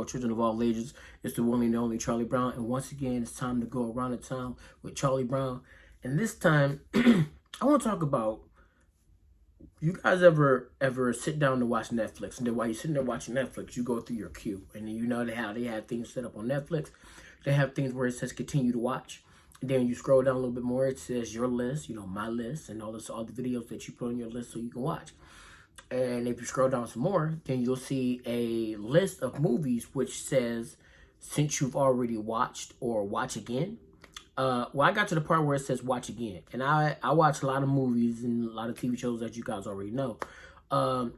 children of all ages. It's the one and only Charlie Brown. And once again, it's time to go around the town with Charlie Brown. And this time, I want to talk about, you guys ever sit down to watch Netflix, and then while you're sitting there watching Netflix, you go through your queue, and then you know how they have things set up on Netflix. They have things where it says continue to watch. And then you scroll down a little bit more, it says your list, my list, and all the videos that you put on your list so you can watch. And if you scroll down some more, then you'll see a list of movies which says, since you've already watched, or watch again. Well, I got to the part where it says watch again. And I watch a lot of movies and a lot of TV shows that you guys already know. One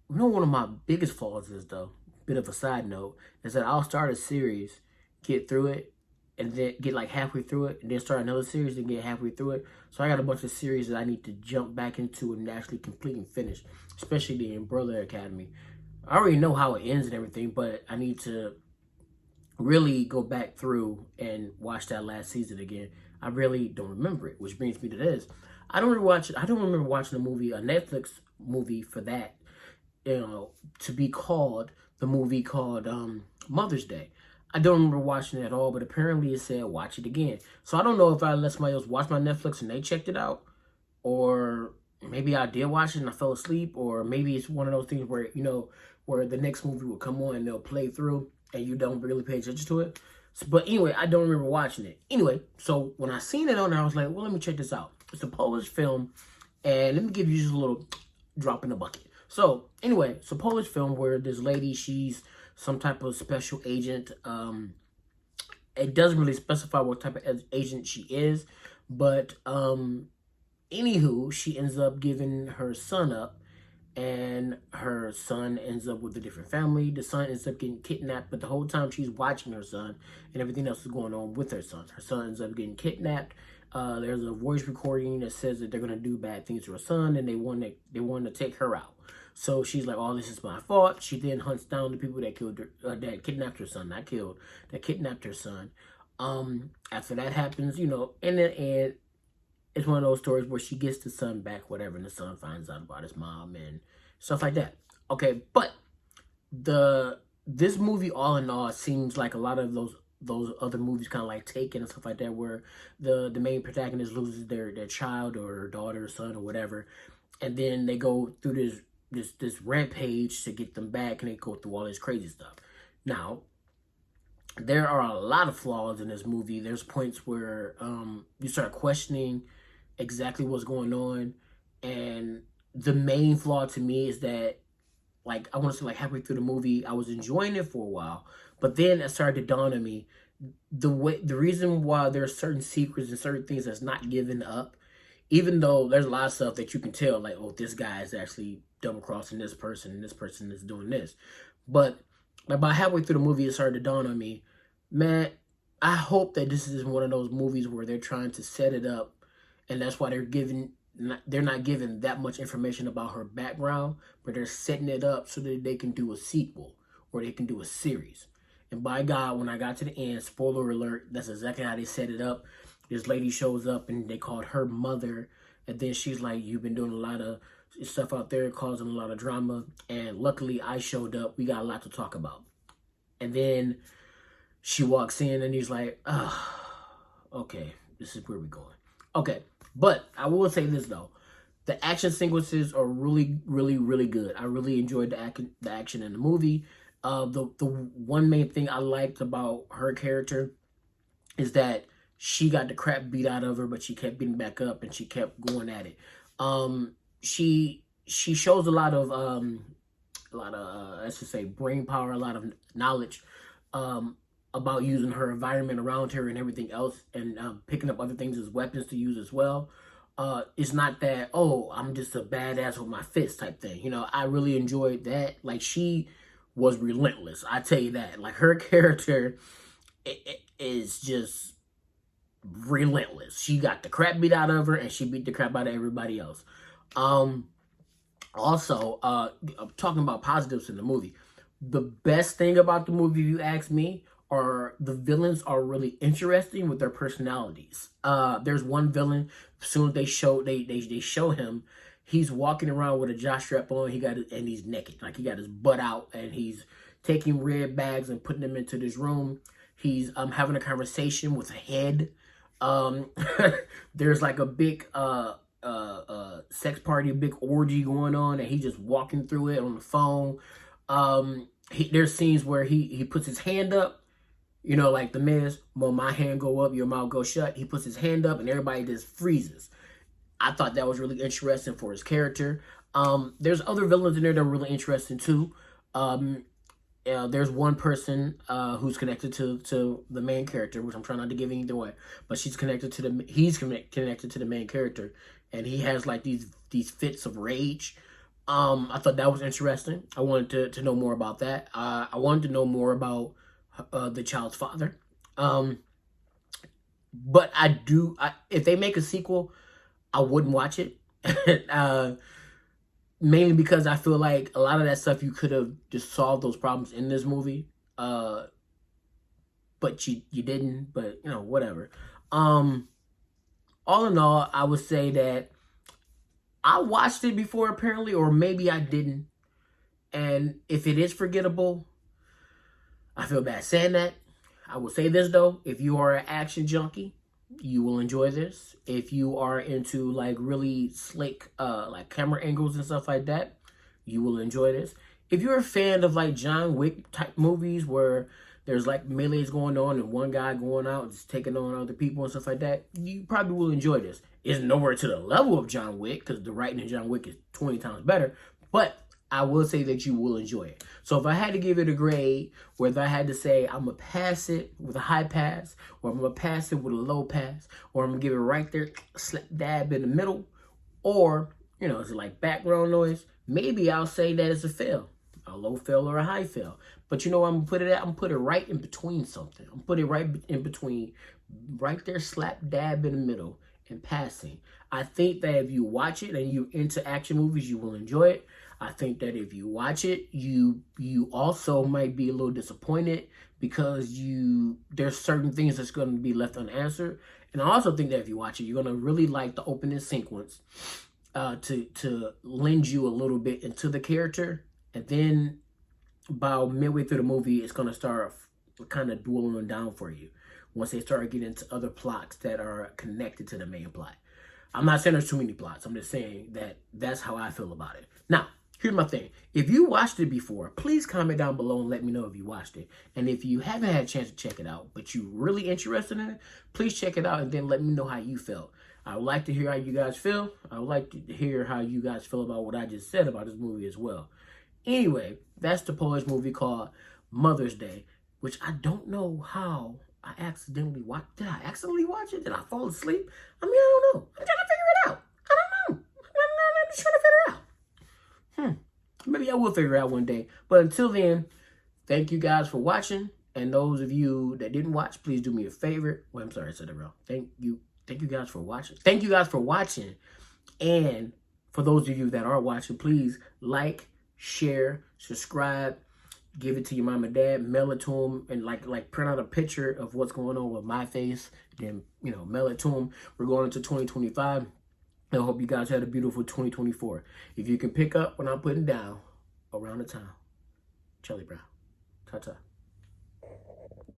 of my biggest flaws is, though, bit of a side note, is that I'll start a series, get through it, and then get like halfway through it, and then start another series and get halfway through it. So I got a bunch of series that I need to jump back into and actually complete and finish, especially the Umbrella Academy. I already know how it ends and everything, but I need to really go back through and watch that last season again. I really don't remember it, which brings me to this. I don't remember watching a Netflix movie for that, to be called the movie called Mother's Day. I don't remember watching it at all, but apparently it said watch it again. So I don't know if I let somebody else watch my Netflix and they checked it out, or maybe I did watch it and I fell asleep, or maybe it's one of those things where, where the next movie will come on and they'll play through and you don't really pay attention to it. So, but anyway, I don't remember watching it. Anyway, so when I seen it on there, I was like, well, let me check this out. It's a Polish film, and let me give you just a little drop in the bucket. So anyway, it's a Polish film where this lady, she's some type of special agent. It doesn't really specify what type of agent she is, but anywho, she ends up giving her son up, and her son ends up with a different family. The son ends up getting kidnapped, but the whole time she's watching her son and everything else is going on with her son. Her son ends up getting kidnapped. There's a voice recording that says that they're gonna do bad things to her son, and they want to take her out. So she's like, "Oh, this is my fault." She then hunts down the people that killed her, that kidnapped her son, not killed, that kidnapped her son. After that happens, in the end, it's one of those stories where she gets the son back, whatever, and the son finds out about his mom and stuff like that. Okay, but this movie, all in all, seems like a lot of those other movies, kind of like Taken and stuff like that, where the main protagonist loses their child or her daughter or son or whatever, and then they go through this rampage to get them back, and they go through all this crazy stuff. Now, there are a lot of flaws in this movie. There's points where you start questioning exactly what's going on, and the main flaw to me is that, like, I want to say, like, halfway through the movie, I was enjoying it for a while, but then it started to dawn on me the reason why there's certain secrets and certain things that's not given up, even though there's a lot of stuff that you can tell, like, oh, this guy is actually double-crossing this person, and this person is doing this. But about halfway through the movie, it started to dawn on me, man, I hope that this is one of those movies where they're trying to set it up, and that's why they're not giving that much information about her background, but they're setting it up so that they can do a sequel, or they can do a series. And by God, when I got to the end, spoiler alert, that's exactly how they set it up. This lady shows up, and they called her mother, and then she's like, "You've been doing a lot of stuff out there, causing a lot of drama, and luckily I showed up. We got a lot to talk about." And then she walks in, and he's like, okay, this is where we're going. Okay, but I will say this, though. The action sequences are really, really, really good. I really enjoyed the action in the movie. The one main thing I liked about her character is that she got the crap beat out of her, but she kept getting back up, and she kept going at it. She shows a lot of let's just say brain power, a lot of knowledge about using her environment around her and everything else, and picking up other things as weapons to use as well. It's not that, oh, I'm just a badass with my fist type thing. I really enjoyed that. Like, she was relentless, I tell you that. Like, her character is just relentless. She got the crap beat out of her, and she beat the crap out of everybody else. Also, talking about positives in the movie, the best thing about the movie, if you ask me, are the villains are really interesting with their personalities. There's one villain, as soon as they show him, he's walking around with a jock strap on, and he's naked. Like, he got his butt out, and he's taking red bags and putting them into this room. He's having a conversation with a head. Um, there's like a big sex party, a big orgy going on, and he's just walking through it on the phone. There's scenes where he puts his hand up, you know, like the Miz, well, my hand go up, your mouth go shut. He puts his hand up and everybody just freezes. I thought that was really interesting for his character. There's other villains in there that are really interesting too. There's one person who's connected to the main character, which I'm trying not to give anything away, but he's connected to the main character, and he has like these fits of rage. I thought that was interesting. I wanted to know more about that. I wanted to know more about the child's father. But if they make a sequel, I wouldn't watch it. Mainly because I feel like a lot of that stuff you could have just solved those problems in this movie. But you didn't, but you know, whatever. All in all, I would say that I watched it before apparently, or maybe I didn't. And if it is forgettable, I feel bad saying that. I will say this though, if you are an action junkie, you will enjoy this. If you are into like really slick like camera angles and stuff like that, you will enjoy this. If you're a fan of like John Wick type movies where there's like melees going on and one guy going out and just taking on other people and stuff like that, you probably will enjoy this. It's nowhere to the level of John Wick because the writing in John Wick is 20 times better, but I will say that you will enjoy it. So if I had to give it a grade, whether I had to say I'm going to pass it with a high pass, or I'm going to pass it with a low pass, or I'm going to give it right there, slap dab in the middle, or, you know, it's like background noise, maybe I'll say that it's a fail, a low fail or a high fail. But you know what I'm going to put it at? I'm going to put it right in between something. I'm going to put it right in between, right there, slap dab in the middle, and passing. I think that if you watch it and you're into action movies, you will enjoy it. I think that if you watch it, you also might be a little disappointed because there's certain things that's going to be left unanswered. And I also think that if you watch it, you're going to really like the opening sequence to lend you a little bit into the character. And then about midway through the movie, it's going to start kind of dwindling down for you once they start getting into other plots that are connected to the main plot. I'm not saying there's too many plots. I'm just saying that that's how I feel about it. Now, here's my thing. If you watched it before, please comment down below and let me know if you watched it. And if you haven't had a chance to check it out, but you're really interested in it, please check it out and then let me know how you felt. I would like to hear how you guys feel. I would like to hear how you guys feel about what I just said about this movie as well. Anyway, that's the Polish movie called Mother's Day, which I don't know how I accidentally watched. Did I accidentally watch it? Did I fall asleep? I mean, I don't know. I'm trying to figure it out. I don't know. I'm just trying to figure it out. Maybe I will figure it out one day. But until then, thank you guys for watching. And those of you that didn't watch, please do me a favor. Well, I'm sorry, I said it wrong. Thank you guys for watching. Thank you guys for watching. And for those of you that are watching, please like, share, subscribe, give it to your mom and dad, mail it to them, and like print out a picture of what's going on with my face. Then, you know, mail it to them. We're going into 2025. I hope you guys had a beautiful 2024. If you can pick up what I'm putting down around the time, Charlie Brown. Ta-ta.